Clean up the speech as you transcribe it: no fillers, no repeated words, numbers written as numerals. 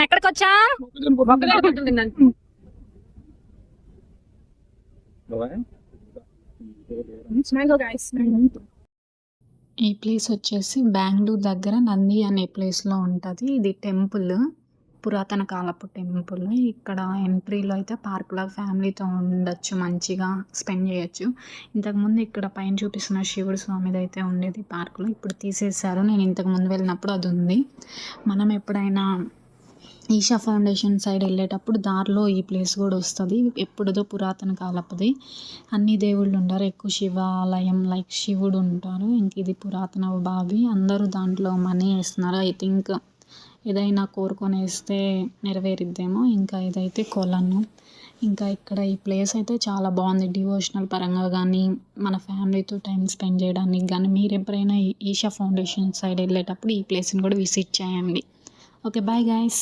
ఎక్కడికి వచ్చా ఈ ప్లేస్ వచ్చేసి బెంగళూరు దగ్గర నంది అనే ప్లేస్లో ఉంటుంది. ఇది టెంపుల్, పురాతన కాలపు టెంపుల్. ఇక్కడ ఎంట్రీలో అయితే పార్క్లో ఫ్యామిలీతో ఉండొచ్చు, మంచిగా స్పెండ్ చేయొచ్చు. ఇంతకుముందు ఇక్కడ పైన చూపిస్తున్న శివుడు స్వామిది అయితే ఉండేది పార్క్లో, ఇప్పుడు తీసేశారు. నేను ఇంతకుముందు వెళ్ళినప్పుడు అది ఉంది. మనం ఎప్పుడైనా ఈషా ఫౌండేషన్ సైడ్ వెళ్ళేటప్పుడు దారిలో ఈ ప్లేస్ కూడా వస్తుంది. ఎప్పుడుదో పురాతన కాలపుది. అన్ని దేవుళ్ళు ఉంటారు, ఎక్కువ శివాలయం లైక్ శివుడు ఉంటారు. ఇంక ఇది పురాతన బావి. అందరూ దాంట్లో మనీ వేస్తున్నారు. ఐ థింక్ ఏదైనా కోరుకొని వేస్తే నెరవేరిద్దేమో. ఇంకా ఇదైతే కొలను. ఇంకా ఇక్కడ ఈ ప్లేస్ అయితే చాలా బాగుంది. డివోషనల్ పరంగా కానీ, మన ఫ్యామిలీతో టైం స్పెండ్ చేయడానికి కానీ, మీరు ఎప్పుడైనా ఈషా ఫౌండేషన్ సైడ్ వెళ్ళేటప్పుడు ఈ ప్లేస్ని కూడా విజిట్ చేయండి. Okay, bye guys.